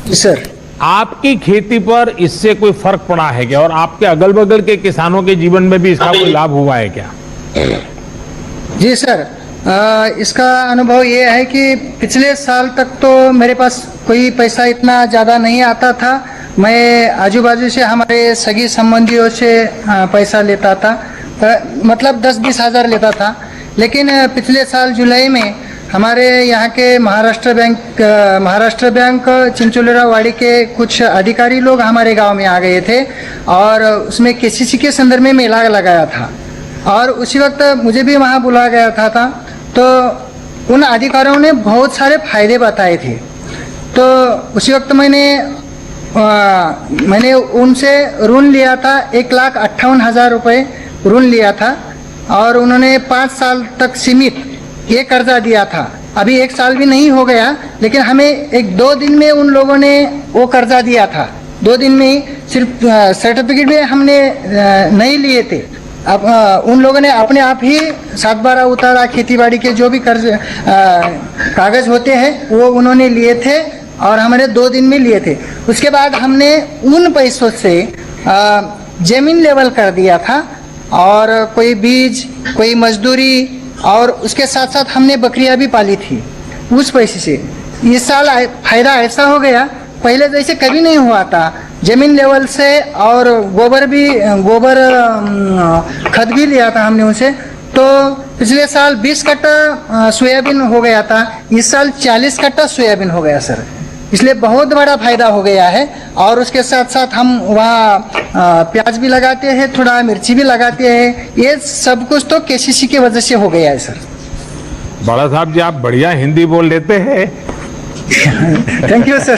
जी sir. आपकी खेती पर इससे कोई फर्क पड़ा है क्या, और आपके अगल बगल के किसानों के जीवन में भी इसका कोई लाभ हुआ है क्या? जी सर, इसका अनुभव ये है कि पिछले साल तक तो मेरे पास कोई पैसा इतना ज़्यादा नहीं आता था। मैं आजू बाजू से हमारे सगी संबंधियों से पैसा लेता था, मतलब 10-20 हज़ार लेता था। लेकिन पिछले साल जुलाई में हमारे यहाँ के महाराष्ट्र बैंक चिंचोलीराव वाड़ी के कुछ अधिकारी लोग हमारे गांव में आ गए थे और उसमें केसीसी के संदर्भ में मेला लगाया था और उसी वक्त मुझे भी वहाँ बुलाया गया था। तो उन अधिकारियों ने बहुत सारे फायदे बताए थे। तो उसी वक्त मैंने उनसे ऋण लिया था, 1,58,000 रुपये ऋण लिया था और उन्होंने 5 साल तक सीमित ये कर्जा दिया था। अभी 1 साल भी नहीं हो गया, लेकिन हमें 1-2 दिन में उन लोगों ने वो कर्जा दिया था। 2 दिन में ही सिर्फ सर्टिफिकेट भी हमने नहीं लिए थे। अब उन लोगों ने अपने आप ही 7/12 उतारा, खेतीबाड़ी के जो भी कर्ज कागज होते हैं वो उन्होंने लिए थे और हमारे 2 दिन में लिए थे। उसके बाद हमने उन पैसों से जमीन लेवल कर दिया था और कोई बीज, कोई मजदूरी और उसके साथ साथ हमने बकरियां भी पाली थी उस पैसे से। इस साल फायदा ऐसा हो गया, पहले जैसे कभी नहीं हुआ था। जमीन लेवल से और गोबर खत भी लिया था हमने उनसे। तो पिछले साल 20 कट्टा सोयाबीन हो गया था, इस साल 40 कट्टा सोयाबीन हो गया सर। इसलिए बहुत बड़ा फायदा हो गया है। और उसके साथ साथ हम वहाँ प्याज भी लगाते हैं, थोड़ा मिर्ची भी लगाते हैं। ये सब कुछ तो केसीसी की वजह से हो गया है सर। बड़ा साहब जी, आप बढ़िया हिंदी बोल लेते हैं। Thank you sir,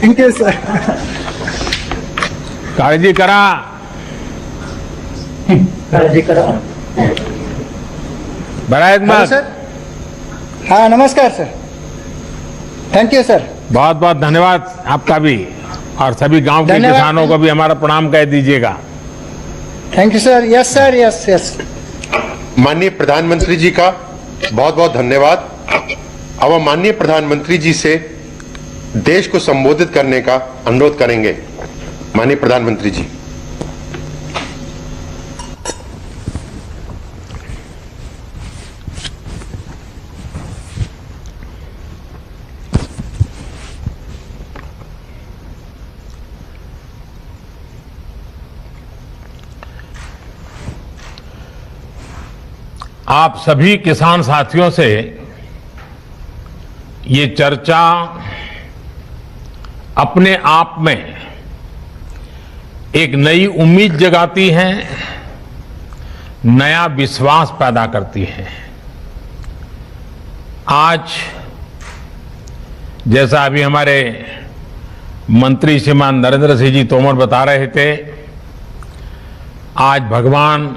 thank you sir. काळजी करा, काळजी करा। बरं आहेत हेलो मग? सर, हाँ नमस्कार सर, थैंक यू सर। बहुत बहुत धन्यवाद आपका भी, और सभी गांव के धन्यवाद। किसानों को भी हमारा प्रणाम कह दीजिएगा। Thank you sir. Yes sir, yes yes. माननीय प्रधानमंत्री जी का बहुत बहुत धन्यवाद। अब हम माननीय प्रधानमंत्री जी से देश को संबोधित करने का अनुरोध करेंगे। माननीय प्रधानमंत्री जी। आप सभी किसान साथियों से ये चर्चा अपने आप में एक नई उम्मीद जगाती है, नया विश्वास पैदा करती है। आज जैसा अभी हमारे मंत्री श्रीमान नरेंद्र सिंह जी तोमर बता रहे थे, आज भगवान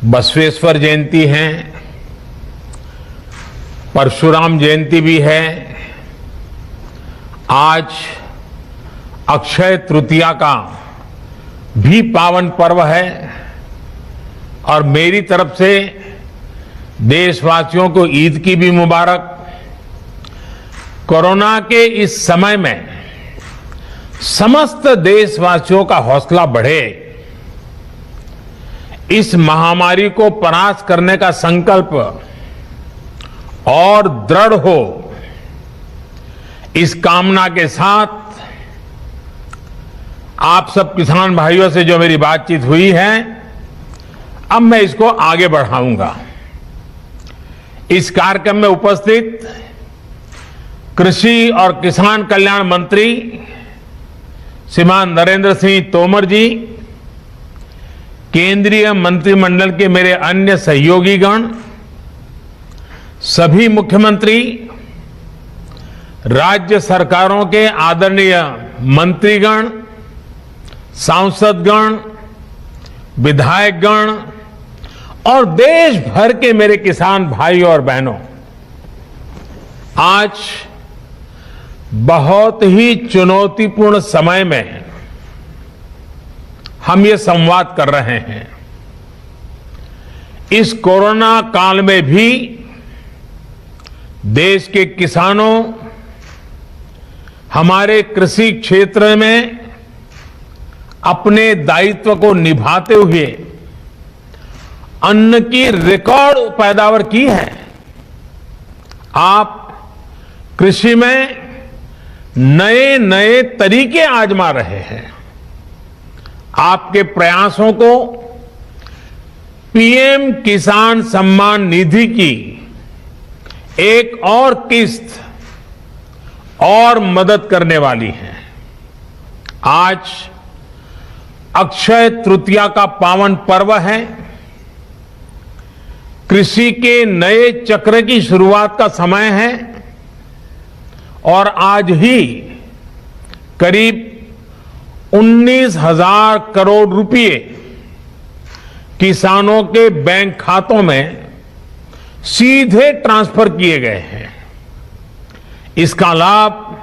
बसवेश्वर जयंती है, परशुराम जयंती भी है, आज अक्षय तृतीया का भी पावन पर्व है। और मेरी तरफ से देशवासियों को ईद की भी मुबारक। कोरोना के इस समय में समस्त देशवासियों का हौसला बढ़े, इस महामारी को परास्त करने का संकल्प और दृढ़ हो, इस कामना के साथ आप सब किसान भाइयों से जो मेरी बातचीत हुई है, अब मैं इसको आगे बढ़ाऊंगा। इस कार्यक्रम में उपस्थित कृषि और किसान कल्याण मंत्री श्रीमान नरेंद्र सिंह तोमर जी, केंद्रीय मंत्रिमंडल के मेरे अन्य सहयोगीगण, सभी मुख्यमंत्री, राज्य सरकारों के आदरणीय मंत्रीगण, सांसदगण, विधायकगण और देश भर के मेरे किसान भाई और बहनों, आज बहुत ही चुनौतीपूर्ण समय में हम ये संवाद कर रहे हैं। इस कोरोना काल में भी देश के किसानों हमारे कृषि क्षेत्र में अपने दायित्व को निभाते हुए अन्न की रिकॉर्ड पैदावार की है। आप कृषि में नए नए तरीके आजमा रहे हैं। आपके प्रयासों को पीएम किसान सम्मान निधि की एक और किस्त और मदद करने वाली है। आज अक्षय तृतीया का पावन पर्व है। कृषि के नए चक्र की शुरुआत का समय है और आज ही करीब 19,000 करोड़ रुपए किसानों के बैंक खातों में सीधे ट्रांसफर किए गए हैं। इसका लाभ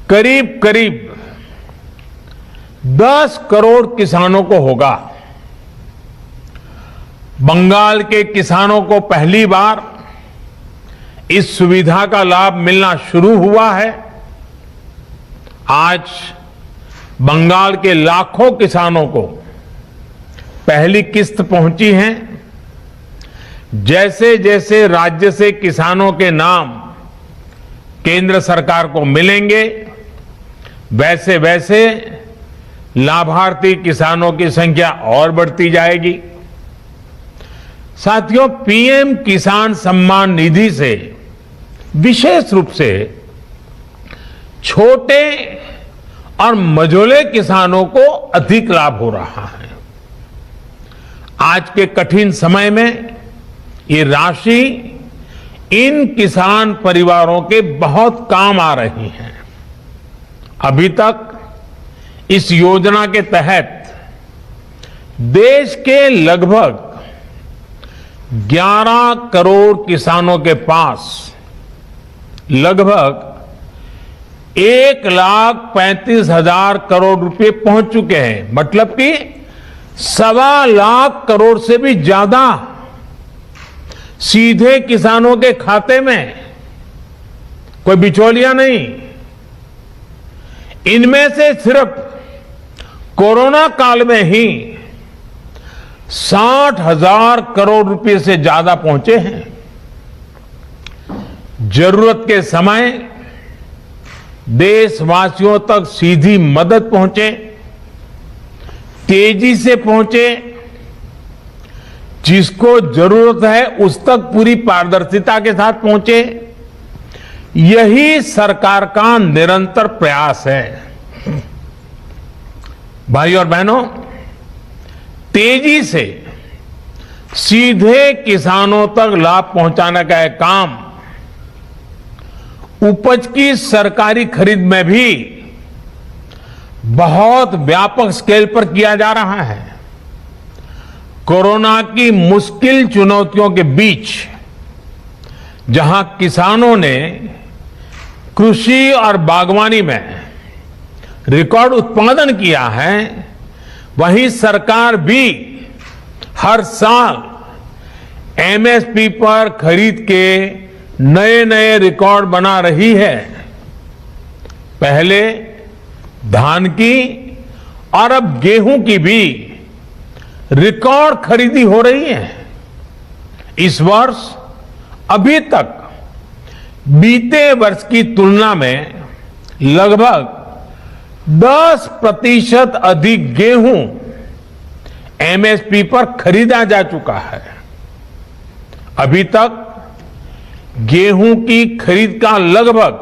करीब करीब 10 करोड़ किसानों को होगा। बंगाल के किसानों को पहली बार इस सुविधा का लाभ मिलना शुरू हुआ है। आज बंगाल के लाखों किसानों को पहली किस्त पहुंची है। जैसे जैसे राज्य से किसानों के नाम केंद्र सरकार को मिलेंगे, वैसे वैसे लाभार्थी किसानों की संख्या और बढ़ती जाएगी। साथियों, पीएम किसान सम्मान निधि से विशेष रूप से छोटे और मझोले किसानों को अधिक लाभ हो रहा है। आज के कठिन समय में ये राशि इन किसान परिवारों के बहुत काम आ रही है। अभी तक इस योजना के तहत देश के लगभग 11 करोड़ किसानों के पास लगभग 1,35,000 करोड़ रुपए पहुंच चुके हैं। मतलब कि 1.25 लाख करोड़ से भी ज्यादा सीधे किसानों के खाते में, कोई बिचौलिया नहीं। इनमें से सिर्फ कोरोना काल में ही 60,000 करोड़ रुपए से ज्यादा पहुंचे हैं। जरूरत के समय देशवासियों तक सीधी मदद पहुंचे, तेजी से पहुंचे, जिसको जरूरत है उस तक पूरी पारदर्शिता के साथ पहुंचे। यही सरकार का निरंतर प्रयास है। भाई और बहनों, तेजी से सीधे किसानों तक लाभ पहुंचाने का यह काम उपज की सरकारी खरीद में भी बहुत व्यापक स्केल पर किया जा रहा है। कोरोना की मुश्किल चुनौतियों के बीच जहां किसानों ने कृषि और बागवानी में रिकॉर्ड उत्पादन किया है, वहीं सरकार भी हर साल एमएसपी पर खरीद के नए नए रिकॉर्ड बना रही है। पहले धान की और अब गेहूं की भी रिकॉर्ड खरीदी हो रही है। इस वर्ष अभी तक बीते वर्ष की तुलना में लगभग 10% अधिक गेहूं एमएसपी पर खरीदा जा चुका है। अभी तक गेहूं की खरीद का लगभग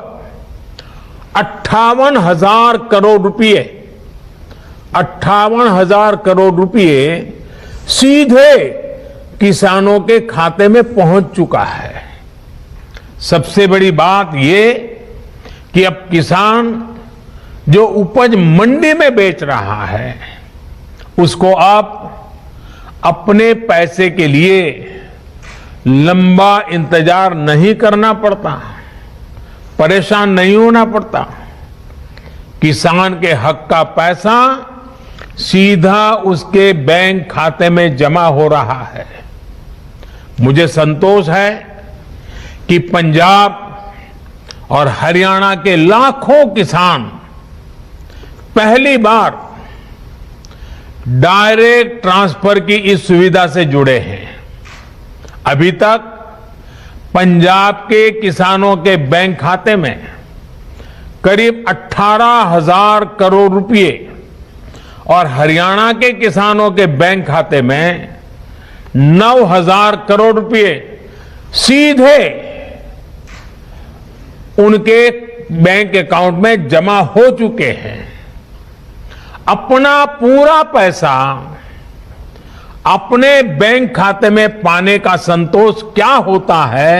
58,000 करोड़ रुपए 58,000 करोड़ रुपए सीधे किसानों के खाते में पहुंच चुका है। सबसे बड़ी बात ये कि अब किसान जो उपज मंडी में बेच रहा है, उसको अब अपने पैसे के लिए लंबा इंतजार नहीं करना पड़ता, परेशान नहीं होना पड़ता। किसान के हक का पैसा सीधा उसके बैंक खाते में जमा हो रहा है। मुझे संतोष है कि पंजाब और हरियाणा के लाखों किसान पहली बार डायरेक्ट ट्रांसफर की इस सुविधा से जुड़े हैं। अभी तक पंजाब के किसानों के बैंक खाते में करीब 18,000 करोड़ रुपए और हरियाणा के किसानों के बैंक खाते में 9,000 करोड़ रुपए सीधे उनके बैंक अकाउंट में जमा हो चुके हैं। अपना पूरा पैसा अपने बैंक खाते में पाने का संतोष क्या होता है,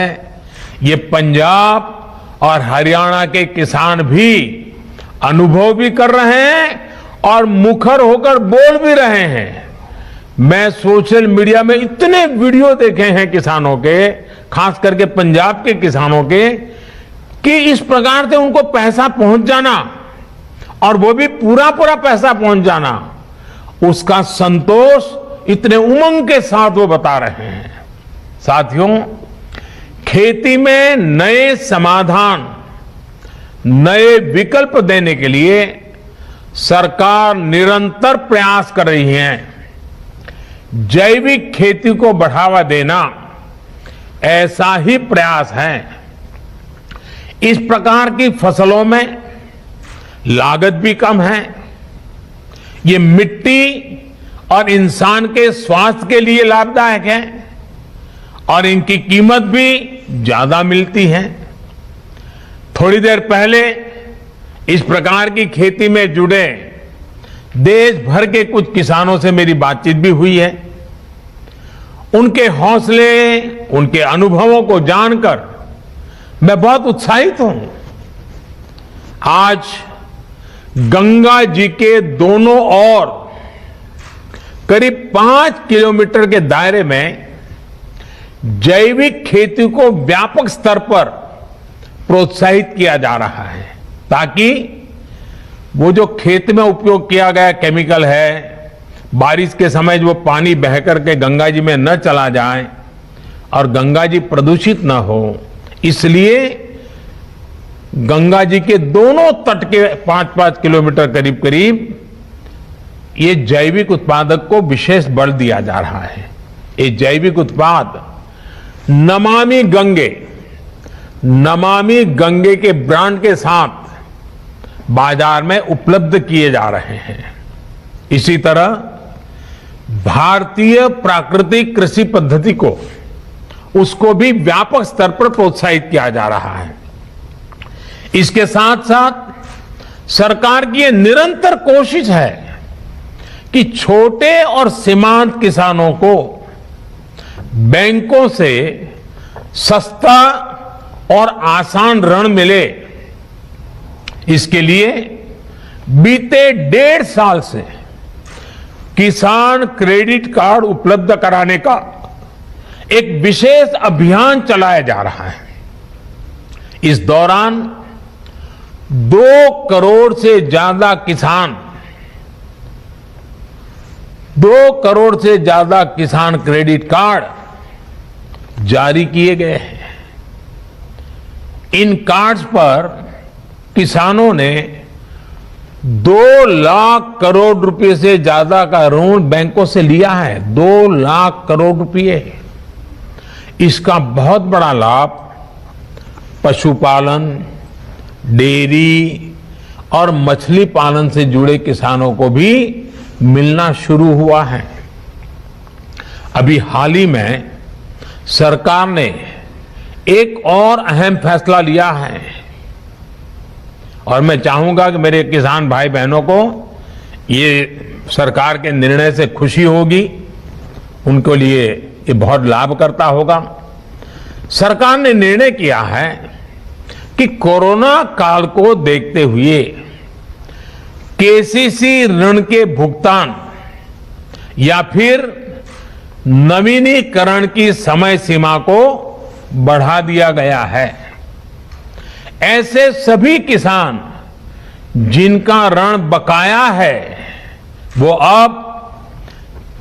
ये पंजाब और हरियाणा के किसान भी अनुभव भी कर रहे हैं और मुखर होकर बोल भी रहे हैं। मैं सोशल मीडिया में इतने वीडियो देखे हैं किसानों के, खास करके पंजाब के किसानों के, कि इस प्रकार से उनको पैसा पहुंच जाना और वो भी पूरा पूरा पैसा पहुंच जाना, उसका संतोष इतने उमंग के साथ वो बता रहे हैं। साथियों, खेती में नए समाधान, नए विकल्प देने के लिए सरकार निरंतर प्रयास कर रही है। जैविक खेती को बढ़ावा देना ऐसा ही प्रयास है। इस प्रकार की फसलों में लागत भी कम है, ये मिट्टी और इंसान के स्वास्थ्य के लिए लाभदायक है और इनकी कीमत भी ज्यादा मिलती है। थोड़ी देर पहले इस प्रकार की खेती में जुड़े देश भर के कुछ किसानों से मेरी बातचीत भी हुई है। उनके हौसले, उनके अनुभवों को जानकर मैं बहुत उत्साहित हूं। आज गंगा जी के दोनों ओर करीब 5 किलोमीटर के दायरे में जैविक खेती को व्यापक स्तर पर प्रोत्साहित किया जा रहा है, ताकि वो जो खेत में उपयोग किया गया केमिकल है, बारिश के समय जो पानी बह करके गंगा जी में न चला जाए और गंगा जी प्रदूषित न हो, इसलिए गंगा जी के दोनों तट के 5-5 किलोमीटर करीब करीब ये जैविक उत्पादक को विशेष बल दिया जा रहा है। ये जैविक उत्पाद नमामि गंगे के ब्रांड के साथ बाजार में उपलब्ध किए जा रहे हैं। इसी तरह भारतीय प्राकृतिक कृषि पद्धति को, उसको भी व्यापक स्तर पर प्रोत्साहित किया जा रहा है। इसके साथ साथ सरकार की यह निरंतर कोशिश है कि छोटे और सीमांत किसानों को बैंकों से सस्ता और आसान ऋण मिले। इसके लिए बीते 1.5 साल से किसान क्रेडिट कार्ड उपलब्ध कराने का एक विशेष अभियान चलाया जा रहा है। इस दौरान 2 करोड़ से ज्यादा किसान क्रेडिट कार्ड जारी किए गए हैं। इन कार्ड्स पर किसानों ने 2 लाख करोड़ रुपए से ज्यादा का ऋण बैंकों से लिया है। 2 लाख करोड़ रुपए। इसका बहुत बड़ा लाभ पशुपालन, डेयरी और मछली पालन से जुड़े किसानों को भी मिलना शुरू हुआ है। अभी हाल ही में सरकार ने एक और अहम फैसला लिया है और मैं चाहूंगा कि मेरे किसान भाई बहनों को ये सरकार के निर्णय से खुशी होगी, उनके लिए ये बहुत लाभकर्ता होगा। सरकार ने निर्णय किया है कि कोरोना काल को देखते हुए केसीसी ऋण के भुगतान या फिर नवीनीकरण की समय सीमा को बढ़ा दिया गया है। ऐसे सभी किसान जिनका ऋण बकाया है, वो अब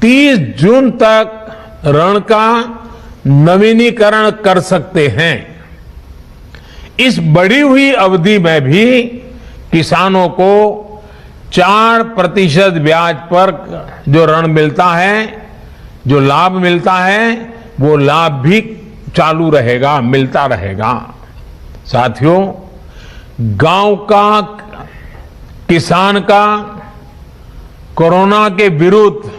30 जून तक ऋण का नवीनीकरण कर सकते हैं। इस बढ़ी हुई अवधि में भी किसानों को 4% ब्याज पर जो ऋण मिलता है, जो लाभ मिलता है, वो लाभ भी चालू रहेगा, मिलता रहेगा। साथियों, गांव का किसान का कोरोना के विरुद्ध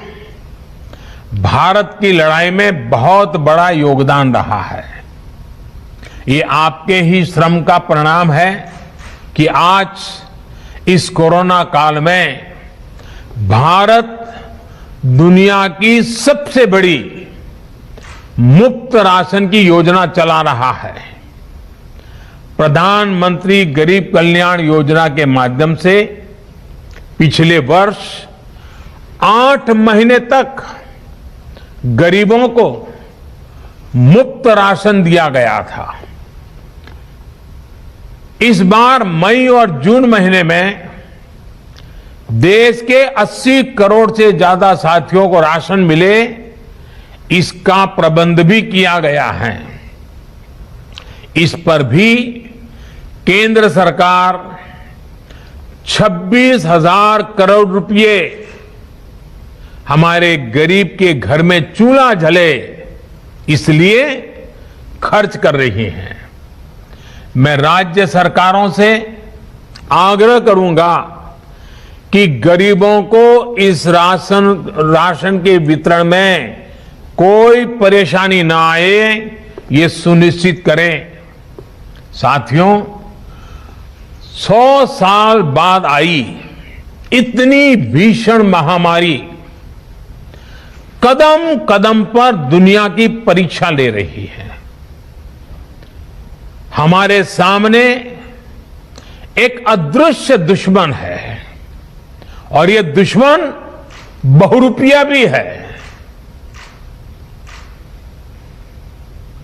भारत की लड़ाई में बहुत बड़ा योगदान रहा है। ये आपके ही श्रम का परिणाम है कि आज इस कोरोना काल में भारत दुनिया की सबसे बड़ी मुफ्त राशन की योजना चला रहा है। प्रधानमंत्री गरीब कल्याण योजना के माध्यम से पिछले वर्ष 8 महीने तक गरीबों को मुफ्त राशन दिया गया था। इस बार मई और जून महीने में देश के 80 करोड़ से ज्यादा साथियों को राशन मिले, इसका प्रबंध भी किया गया है। इस पर भी केंद्र सरकार 26,000 करोड़ रुपए हमारे गरीब के घर में चूल्हा जले इसलिए खर्च कर रही है। मैं राज्य सरकारों से आग्रह करूंगा कि गरीबों को इस राशन के वितरण में कोई परेशानी ना आए, ये सुनिश्चित करें। साथियों, 100 साल बाद आई इतनी भीषण महामारी कदम कदम पर दुनिया की परीक्षा ले रही है। हमारे सामने एक अदृश्य दुश्मन है और ये दुश्मन बहुरूपिया भी है।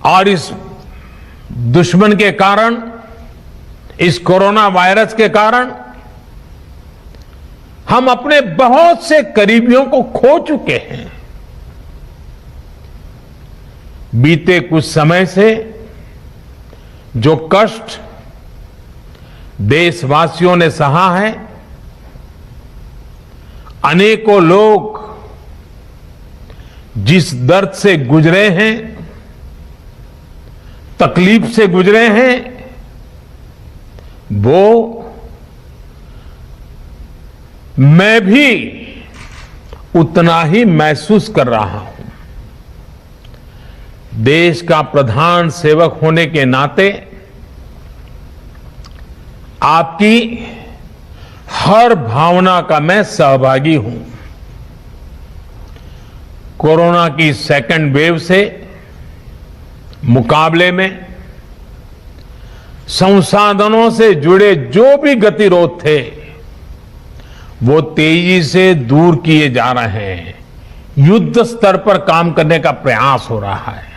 और इस दुश्मन के कारण, इस कोरोना वायरस के कारण हम अपने बहुत से करीबियों को खो चुके हैं। बीते कुछ समय से जो कष्ट देशवासियों ने सहा है, अनेकों लोग जिस दर्द से गुजरे हैं, तकलीफ से गुजरे हैं, वो मैं भी उतना ही महसूस कर रहा हूं। देश का प्रधान सेवक होने के नाते आपकी हर भावना का मैं सहभागी हूं। कोरोना की सेकंड वेव से मुकाबले में संसाधनों से जुड़े जो भी गतिरोध थे, वो तेजी से दूर किए जा रहे हैं। युद्ध स्तर पर काम करने का प्रयास हो रहा है।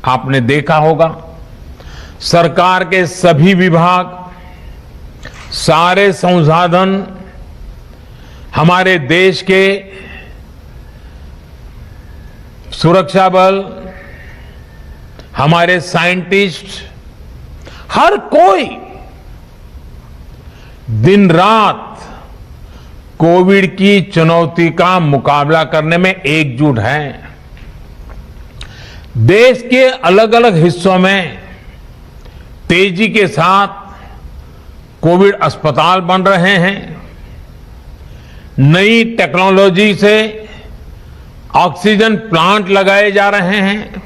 आपने देखा होगा, सरकार के सभी विभाग, सारे संसाधन, हमारे देश के सुरक्षा बल, हमारे साइंटिस्ट, हर कोई दिन रात कोविड की चुनौती का मुकाबला करने में एकजुट हैं। देश के अलग अलग हिस्सों में तेजी के साथ कोविड अस्पताल बन रहे हैं। नई टेक्नोलॉजी से ऑक्सीजन प्लांट लगाए जा रहे हैं।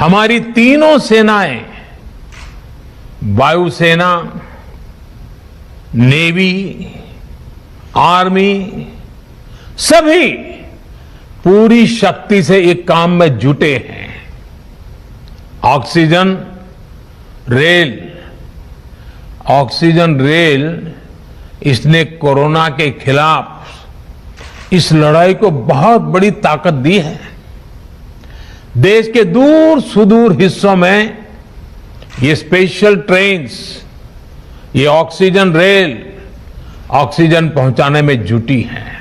हमारी तीनों सेनाएं, वायुसेना, नेवी, आर्मी, सभी पूरी शक्ति से एक काम में जुटे हैं। ऑक्सीजन रेल इसने कोरोना के खिलाफ इस लड़ाई को बहुत बड़ी ताकत दी है। देश के दूर सुदूर हिस्सों में ये स्पेशल ट्रेन्स, ये ऑक्सीजन रेल ऑक्सीजन पहुंचाने में जुटी हैं।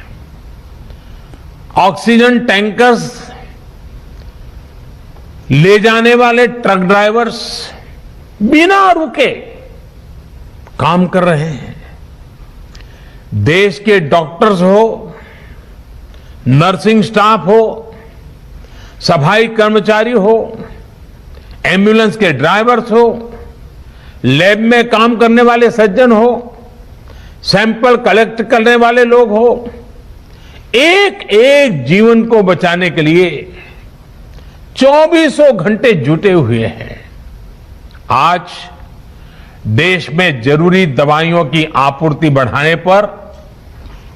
ऑक्सीजन टैंकर्स ले जाने वाले ट्रक ड्राइवर्स बिना रुके काम कर रहे हैं। देश के डॉक्टर्स हो, नर्सिंग स्टाफ हो, सफाई कर्मचारी हो, एम्बुलेंस के ड्राइवर्स हो, लैब में काम करने वाले सज्जन हो, सैंपल कलेक्ट करने वाले लोग हो, एक एक जीवन को बचाने के लिए 24 घंटे जुटे हुए हैं। आज देश में जरूरी दवाइयों की आपूर्ति बढ़ाने पर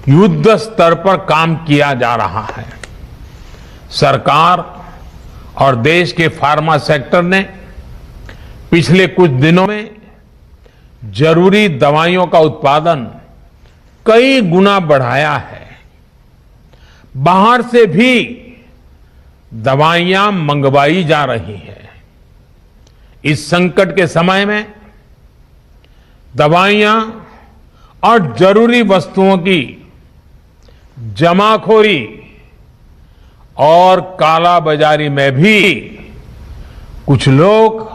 युद्ध स्तर पर काम किया जा रहा है। सरकार और देश के फार्मा सेक्टर ने पिछले कुछ दिनों में जरूरी दवाइयों का उत्पादन कई गुना बढ़ाया है। बाहर से भी दवाइयां मंगवाई जा रही हैं। इस संकट के समय में दवाइयां और जरूरी वस्तुओं की जमाखोरी और कालाबाजारी में भी कुछ लोग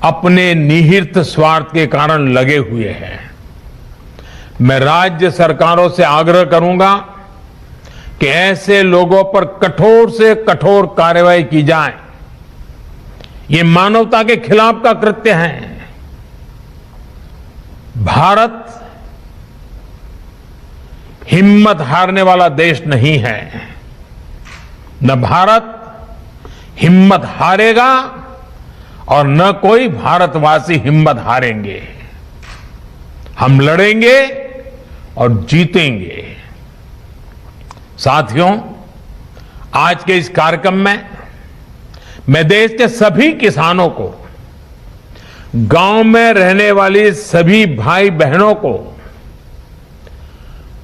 अपने निहित स्वार्थ के कारण लगे हुए हैं। मैं राज्य सरकारों से आग्रह करूंगा कि ऐसे लोगों पर कठोर से कठोर कार्रवाई की जाए। ये मानवता के खिलाफ का कृत्य है। भारत हिम्मत हारने वाला देश नहीं है। न भारत हिम्मत हारेगा और न कोई भारतवासी हिम्मत हारेंगे। हम लड़ेंगे और जीतेंगे। साथियों, आज के इस कार्यक्रम में मैं देश के सभी किसानों को, गांव में रहने वाली सभी भाई बहनों को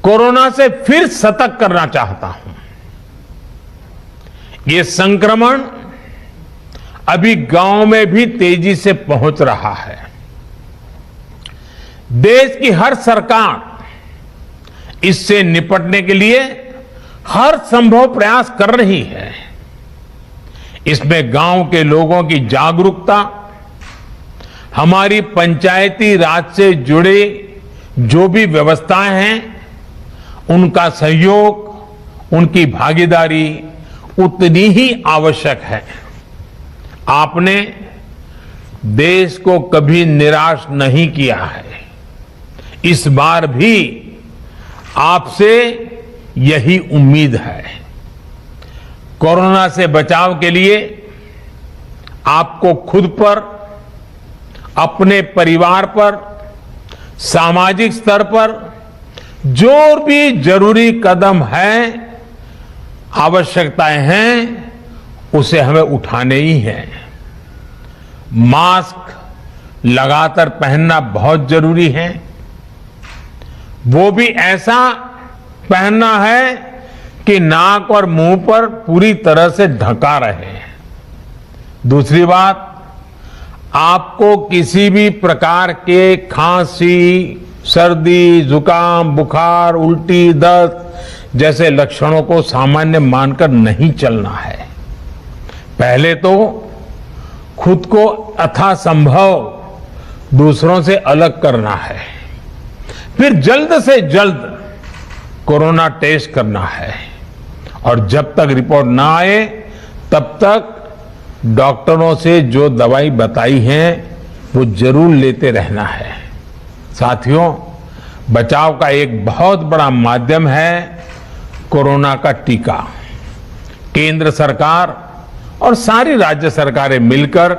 कोरोना से फिर सतर्क करना चाहता हूं। ये संक्रमण अभी गांव में भी तेजी से पहुंच रहा है। देश की हर सरकार इससे निपटने के लिए हर संभव प्रयास कर रही है। इसमें गांव के लोगों की जागरूकता, हमारी पंचायती राज से जुड़े जो भी व्यवस्थाएं हैं, उनका सहयोग, उनकी भागीदारी उतनी ही आवश्यक है। आपने देश को कभी निराश नहीं किया है। इस बार भी आपसे यही उम्मीद है। कोरोना से बचाव के लिए आपको खुद पर, अपने परिवार पर, सामाजिक स्तर पर जो भी जरूरी कदम है, आवश्यकताएं हैं, उसे हमें उठाने ही हैं। मास्क लगातार पहनना बहुत जरूरी है। वो भी ऐसा पहनना है कि नाक और मुंह पर पूरी तरह से ढका रहे। दूसरी बात, आपको किसी भी प्रकार के खांसी, सर्दी, जुकाम, बुखार, उल्टी, दस्त जैसे लक्षणों को सामान्य मानकर नहीं चलना है। पहले तो खुद को यथासंभव दूसरों से अलग करना है, फिर जल्द से जल्द कोरोना टेस्ट करना है और जब तक रिपोर्ट ना आए तब तक डॉक्टरों से जो दवाई बताई है वो जरूर लेते रहना है। साथियों, बचाव का एक बहुत बड़ा माध्यम है कोरोना का टीका। केंद्र सरकार और सारी राज्य सरकारें मिलकर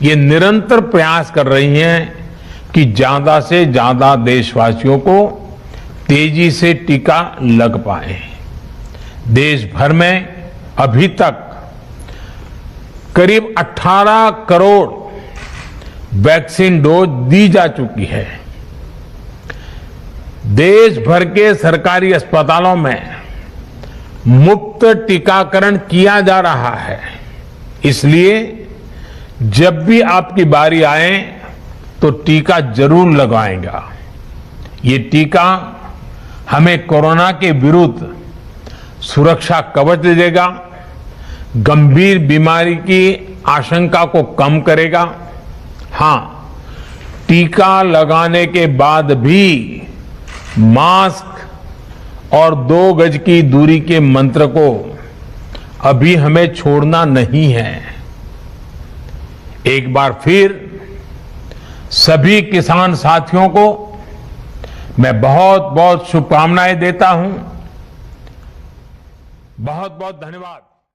ये निरंतर प्रयास कर रही हैं कि ज्यादा से ज्यादा देशवासियों को तेजी से टीका लग पाए। देश भर में अभी तक करीब 18 करोड़ वैक्सीन डोज दी जा चुकी है। देश भर के सरकारी अस्पतालों में मुफ्त टीकाकरण किया जा रहा है। इसलिए जब भी आपकी बारी आए तो टीका जरूर लगवाएगा। ये टीका हमें कोरोना के विरुद्ध सुरक्षा कवच देगा, गंभीर बीमारी की आशंका को कम करेगा, हां, टीका लगाने के बाद भी मास्क और 2 गज की दूरी के मंत्र को अभी हमें छोड़ना नहीं है। एक बार फिर सभी किसान साथियों को मैं बहुत बहुत शुभकामनाएं देता हूं। बहुत बहुत धन्यवाद।